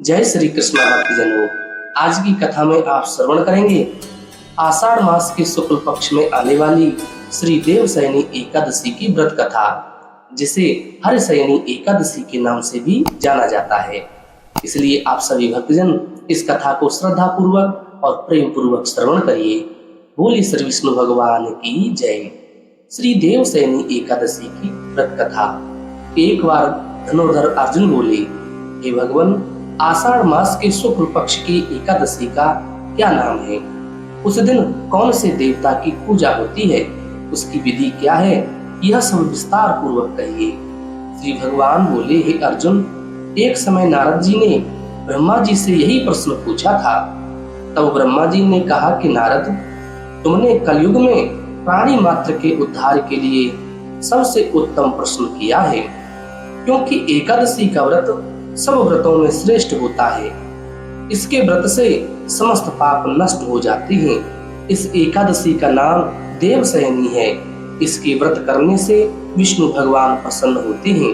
जय श्री कृष्ण भक्तजनों। आज की कथा में आप श्रवण करेंगे आषाढ़ मास के शुक्ल पक्ष में आने वाली श्री देवशयनी एकादशी की व्रत कथा, जिसे हरशयनी एकादशी के नाम से भी जाना जाता है। इसलिए आप सभी भक्तजन इस कथा को श्रद्धा पूर्वक और प्रेम पूर्वक श्रवण करिए। बोलिए श्री विष्णु भगवान की जय। श्री देवशयनी एकादशी की व्रत कथा। एक बार धनुर्धर अर्जुन बोले, हे भगवान, आषाढ़ मास के शुक्ल पक्ष की एकादशी का क्या नाम है? उस दिन कौन से देवता की पूजा होती है? उसकी विधि क्या है? यह सब विस्तार पूर्वक कहिए। श्री भगवान बोले, हे अर्जुन, एक समय नारद जी ने ब्रह्मा जी से यही प्रश्न पूछा था। तब ब्रह्मा जी ने कहा कि नारद, तुमने कलयुग में प्राणी मात्र के उद्धार के लिए सबसे उत्तम प्रश्न किया है, क्योंकि एकादशी का व्रत सब व्रतों में श्रेष्ठ होता है। इसके व्रत से समस्त पाप नष्ट हो जाते हैं। इस एकादशी का नाम देवशयनी है। इसके व्रत करने से विष्णु भगवान प्रसन्न होते हैं।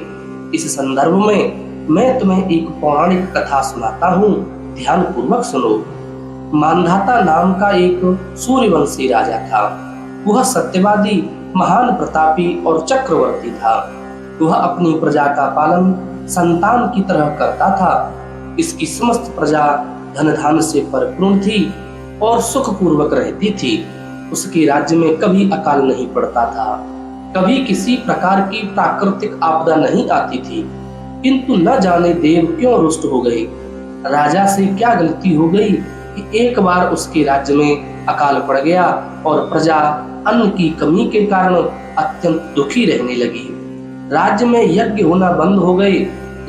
इस संदर्भ में मैं तुम्हें एक पौराणिक कथा सुनाता हूँ, ध्यान पूर्वक सुनो। मांधाता नाम का एक सूर्यवंशी राजा था। वह सत्यवादी, महान प्रतापी और चक्रवर्ती था। वह अपनी प्रजा का पालन संतान की तरह करता था। इसकी समस्त प्रजा धन धान्य से परिपूर्ण थी और सुख पूर्वक रहती थी। उसके राज्य में कभी अकाल नहीं पड़ता था, कभी किसी प्रकार की प्राकृतिक आपदा नहीं आती थी। किंतु न जाने देव क्यों रुष्ट हो गए। राजा से क्या गलती हो गई कि एक बार उसके राज्य में अकाल पड़ गया और प्रजा अन्न की कमी के कारण अत्यंत दुखी रहने लगी। राज्य में यज्ञ होना बंद हो गए।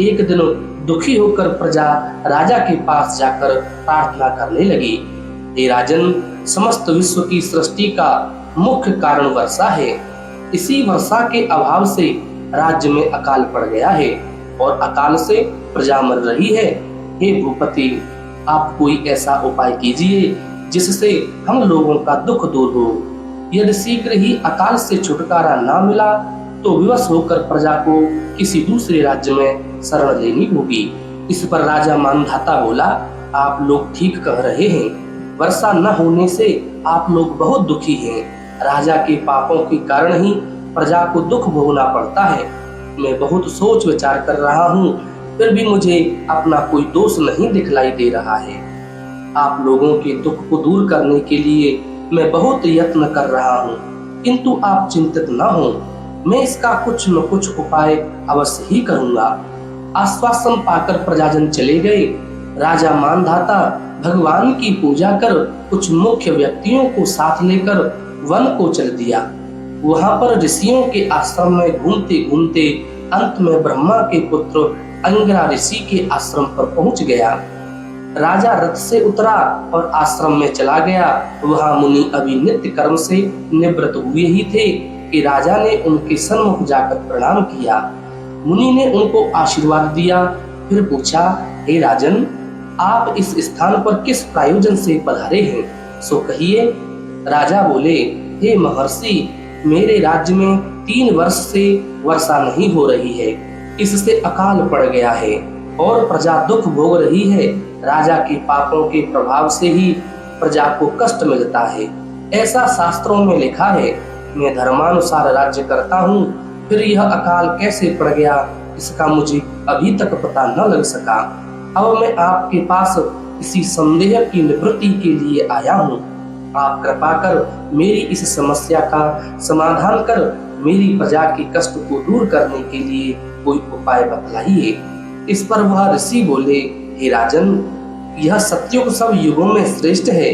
एक दिन दुखी होकर प्रजा राजा के पास जाकर प्रार्थना करने लगी, हे राजन, समस्त विश्व की सृष्टि का मुख्य कारण वर्षा है। इसी वर्षा के अभाव से राज्य में अकाल पड़ गया है और अकाल से प्रजा मर रही है। हे भूपति, आप कोई ऐसा उपाय कीजिए जिससे हम लोगों का दुख दूर हो। यदि शीघ्र ही अकाल से छुटकारा ना मिला तो विवश होकर प्रजा को किसी दूसरे राज्य में शरण लेनी होगी। इस पर राजा मानधाता बोला, आप लोग ठीक कह रहे हैं। वर्षा न होने से आप लोग बहुत दुखी हैं। राजा के पापों के कारण ही प्रजा को दुख भोगना पड़ता है। मैं बहुत सोच विचार कर रहा हूँ, फिर भी मुझे अपना कोई दोष नहीं दिखलाई दे रहा है। आप लोगों के दुख को दूर करने के लिए मैं बहुत यत्न कर रहा हूँ, किंतु आप चिंतित न हो। मैं इसका कुछ न कुछ उपाय अवश्य ही करूंगा। आश्वासन पाकर प्रजाजन चले गए। राजा मानधाता भगवान की पूजा कर कुछ मुख्य व्यक्तियों को साथ लेकर वन को चल दिया। वहां पर ऋषियों के आश्रम में घूमते घूमते अंत में ब्रह्मा के पुत्र अंगिरा ऋषि के आश्रम पर पहुंच गया। राजा रथ से उतरा और आश्रम में चला गया। वहां मुनि अभी नित्य कर्म से निवृत्त हुए ही थे कि राजा ने उनके सन्मुख जाकर प्रणाम किया। मुनि ने उनको आशीर्वाद दिया, फिर पूछा, हे राजन, आप इस स्थान पर किस प्रयोजन से पधारे हैं, सो कहिए। राजा बोले, हे महर्षि, मेरे राज्य में 3 वर्ष से वर्षा नहीं हो रही है। इससे अकाल पड़ गया है और प्रजा दुख भोग रही है। राजा के पापों के प्रभाव से ही प्रजा को कष्ट मिलता है, ऐसा शास्त्रों में लिखा है। मैं धर्मानुसार राज्य करता हूँ, फिर यह अकाल कैसे पड़ गया इसका मुझे अभी तक पता न लग सका। अब मैं आपके पास इसी संदेह की निवृत्ति के लिए आया हूँ। आप कृपा कर मेरी इस समस्या का समाधान कर मेरी प्रजा के कष्ट को दूर करने के लिए कोई उपाय बतलाइए। इस पर वह ऋषि बोले, हे राजन, यह सत्युग सब युगों में श्रेष्ठ है।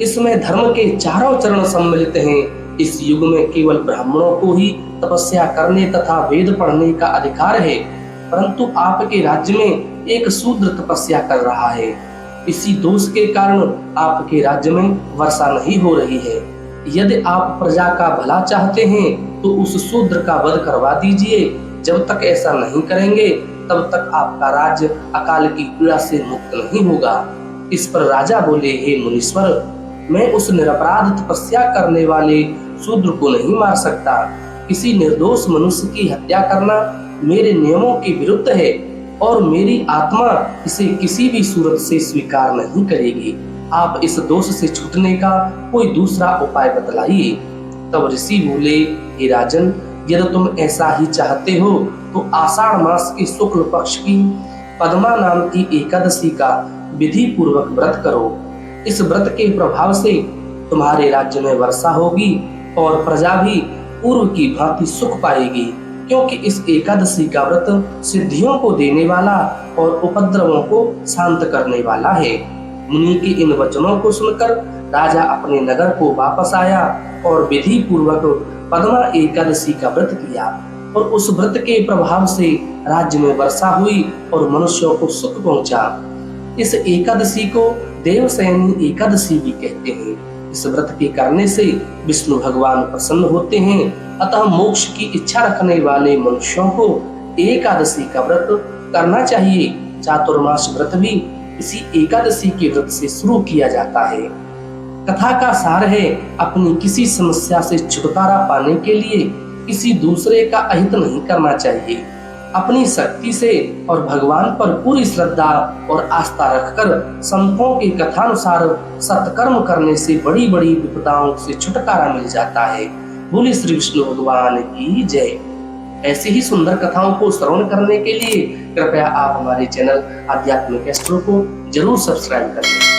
इसमें धर्म के चारों चरण सम्मिलित हैं। इस युग में केवल ब्राह्मणों को ही तपस्या करने तथा वेद पढ़ने का अधिकार है, परंतु आपके राज्य में एक शूद्र तपस्या कर रहा है। इसी दोष के कारण आपके राज्य में वर्षा नहीं हो रही है। यदि आप प्रजा का भला चाहते हैं तो उस शूद्र का वध करवा दीजिए। जब तक ऐसा नहीं करेंगे तब तक आपका राज्य अकाल की पीड़ा से मुक्त नहीं होगा। इस पर राजा बोले, हे मुनीश्वर, मैं उस निरपराध तपस्या करने वाले शूद्र को नहीं मार सकता। किसी निर्दोष मनुष्य की हत्या करना मेरे नियमों के विरुद्ध है और मेरी आत्मा इसे किसी भी सूरत से स्वीकार नहीं करेगी। आप इस दोष से छूटने का कोई दूसरा उपाय बतलाइए। तब ऋषि बोले, हे राजन, यदि तुम ऐसा ही चाहते हो तो आषाढ़ मास के शुक्ल पक्ष की पद्मा नाम की एकादशी का विधि पूर्वक व्रत करो। इस व्रत के प्रभाव से तुम्हारे राज्य में वर्षा होगी और प्रजा भी पूर्व की भांति सुख पाएगी, क्योंकि इस एकादशी का व्रत सिद्धियों को देने वाला और उपद्रवों को शांत करने वाला है। मुनि के इन वचनों को सुनकर राजा अपने नगर को वापस आया और विधि पूर्वक पद्मा एकादशी का व्रत किया और उस व्रत के प्रभाव से राज्य में वर्षा हुई और मनुष्यों को सुख पहुंचा। इस एकादशी को देवशयनी एकादशी भी कहते हैं। इस व्रत के करने से विष्णु भगवान प्रसन्न होते हैं। अतः मोक्ष की इच्छा रखने वाले मनुष्यों को एकादशी का व्रत करना चाहिए। चातुर्मास व्रत भी इसी एकादशी के व्रत से शुरू किया जाता है। कथा का सार है, अपनी किसी समस्या से छुटकारा पाने के लिए किसी दूसरे का अहित नहीं करना चाहिए। अपनी शक्ति से और भगवान पर पूरी श्रद्धा और आस्था रखकर संतों की कथानुसार सत्कर्म करने से बड़ी बड़ी विपदाओं से छुटकारा मिल जाता है। बोले श्री विष्णु भगवान की जय। ऐसी ही सुंदर कथाओं को श्रवण करने के लिए कृपया आप हमारे चैनल आध्यात्मिक एस्ट्रो को जरूर सब्सक्राइब करें।